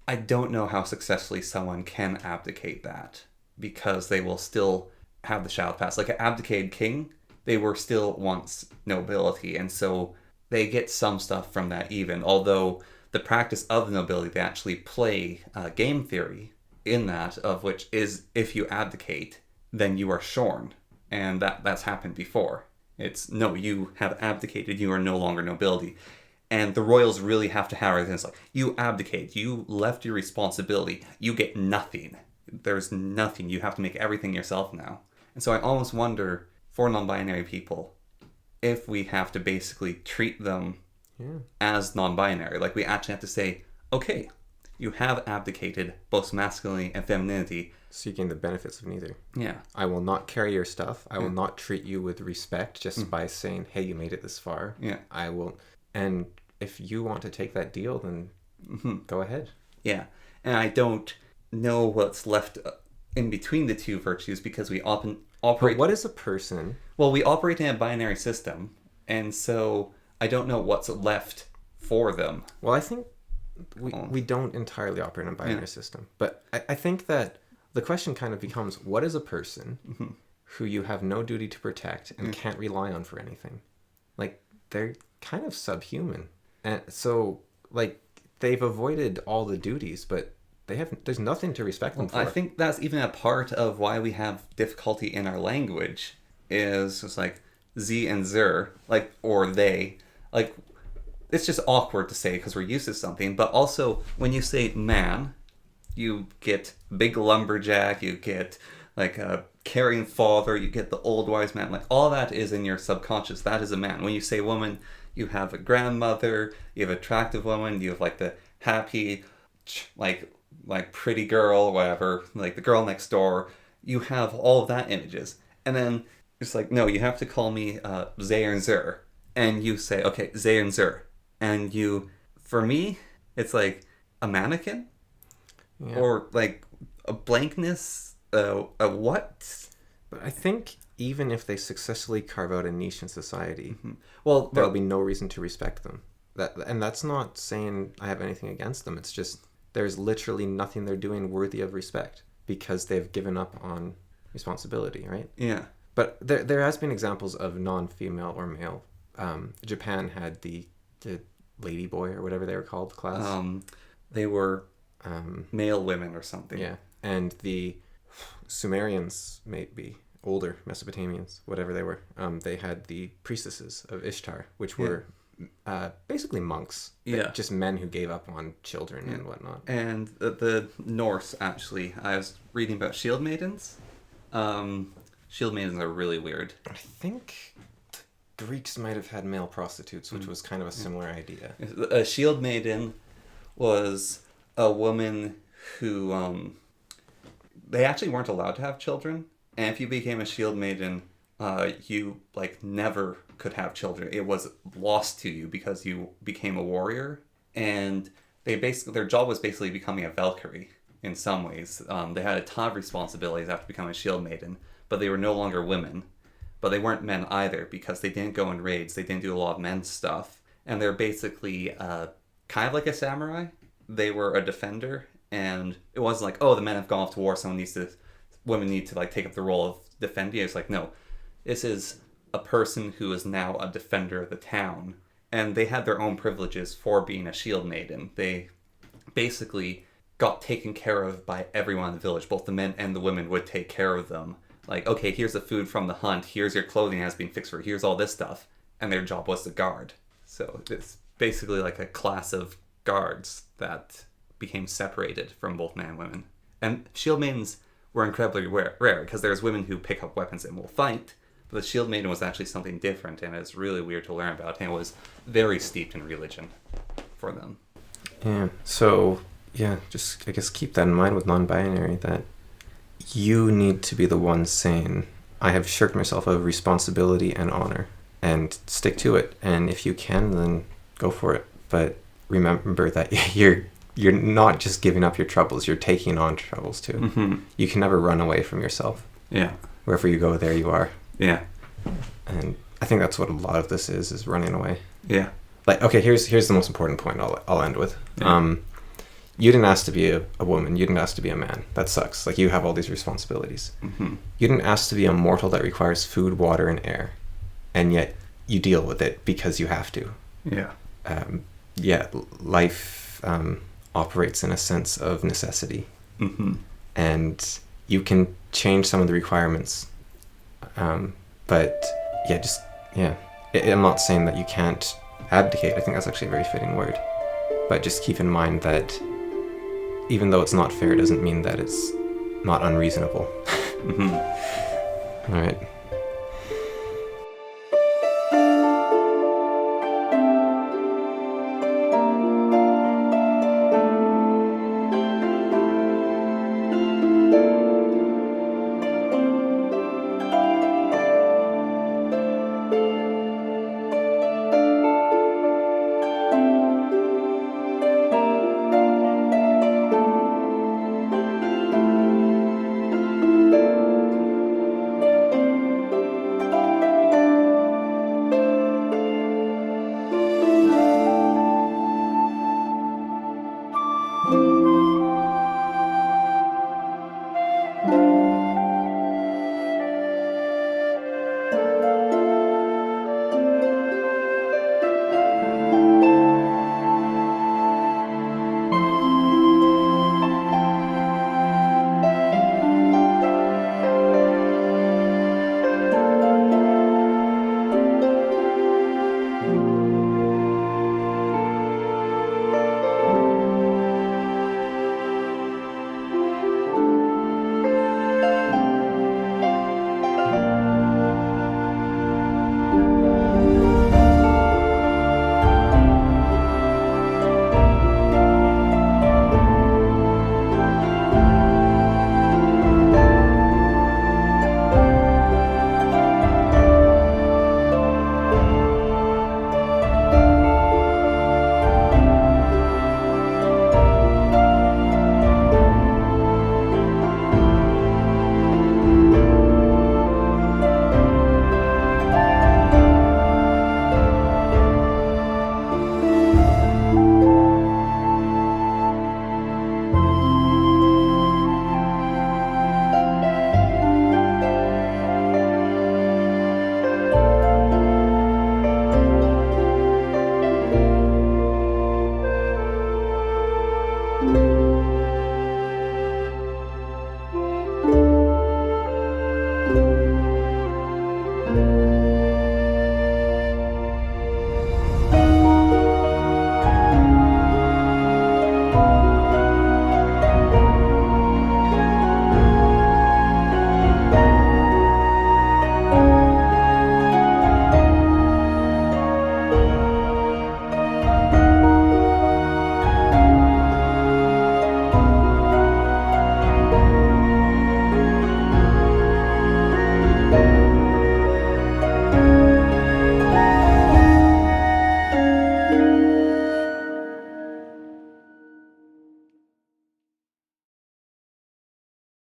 I don't know how successfully someone can abdicate that, because they will still have the shadow past. Like an abdicated king, they were still once nobility, and so they get some stuff from that even, although the practice of the nobility, they actually play game theory in that, of which is, if you abdicate, then you are shorn. And that's happened before. It's, no, you have abdicated, you are no longer nobility. And the royals really have to have everything. It's like, you abdicate, you left your responsibility, you get nothing. There's nothing. You have to make everything yourself now. And so I almost wonder, for non-binary people, if we have to basically treat them as non-binary. Like, we actually have to say, okay, you have abdicated both masculinity and femininity. Seeking the benefits of neither. Yeah. I will not carry your stuff. I will not treat you with respect just by saying, hey, you made it this far. Yeah. I will. And if you want to take that deal, then go ahead. Yeah. And I don't know what's left in between the two virtues, because we often operate... But what is a person? Well, we operate in a binary system, and so I don't know what's left for them. Well, I think we don't entirely operate in a binary system. But I think that the question kind of becomes, what is a person who you have no duty to protect and can't rely on for anything? Like, they're kind of subhuman. And so, like, they've avoided all the duties, but there's nothing to respect them for. I think that's even a part of why we have difficulty in our language, is just like sie and zer, like, or they. Like, it's just awkward to say because we're used to something, but also when you say man, you get big lumberjack, you get like a caring father, you get the old wise man, like all that is in your subconscious. That is a man. When you say woman, you have a grandmother, you have attractive woman, you have like the happy, like pretty girl, whatever, like the girl next door. You have all of that images. And then it's like, no, you have to call me Zay and Zer. And you say, okay, Zay and Zer. And you, for me, it's like a mannequin? Yeah. Or like a blankness? A what? But I think even if they successfully carve out a niche in society, well, there'll be no reason to respect them. And that's not saying I have anything against them. It's just there's literally nothing they're doing worthy of respect because they've given up on responsibility, right? Yeah. But there has been examples of non-female or male. Japan had the lady boy or whatever they were called, the class. They were male women or something. Yeah. And the Sumerians, maybe older Mesopotamians, whatever they were, they had the priestesses of Ishtar, which were basically monks. Just men who gave up on children and whatnot. And the Norse, actually, I was reading about shield maidens. Shield maidens are really weird. I think the Greeks might have had male prostitutes, which was kind of a similar idea. A shield maiden was a woman who... they actually weren't allowed to have children. And if you became a shield maiden, you like never could have children. It was lost to you because you became a warrior. And their job was basically becoming a Valkyrie in some ways. They had a ton of responsibilities after becoming a shield maiden, but they were no longer women. But they weren't men either because they didn't go in raids. They didn't do a lot of men's stuff. And they're basically kind of like a samurai. They were a defender. And it wasn't like, oh, the men have gone off to war, women need to like take up the role of defending. It's like, no, this is a person who is now a defender of the town. And they had their own privileges for being a shield maiden. They basically got taken care of by everyone in the village. Both the men and the women would take care of them. like, okay, here's the food from the hunt, here's your clothing has been fixed for, here's all this stuff, and their job was to guard. So it's basically like a class of guards that became separated from both men and women. And shield maidens were incredibly rare because there's women who pick up weapons and will fight, but the shield maiden was actually something different, and it's really weird to learn about, and it was very steeped in religion for them. Yeah, so, yeah, just, I guess, keep that in mind with non-binary, that you need to be the one saying, I have shirked myself of responsibility and honor, and stick to it. And if you can, then go for it. But remember that you're not just giving up your troubles, you're taking on troubles too. Mm-hmm. You can never run away from yourself. Yeah. Wherever you go, there you are. Yeah. And I think that's what a lot of this is running away. Yeah. Like, okay, here's the most important point I'll end with. Yeah. You didn't ask to be a woman. You didn't ask to be a man. That sucks. Like, you have all these responsibilities. Mm-hmm. You didn't ask to be a mortal that requires food, water, and air. And yet you deal with it because you have to. Yeah. Life operates in a sense of necessity. Mm-hmm. And you can change some of the requirements. But, I'm not saying that you can't abdicate. I think that's actually a very fitting word. But just keep in mind that even though it's not fair, doesn't mean that it's not unreasonable. Mm-hmm. All right. you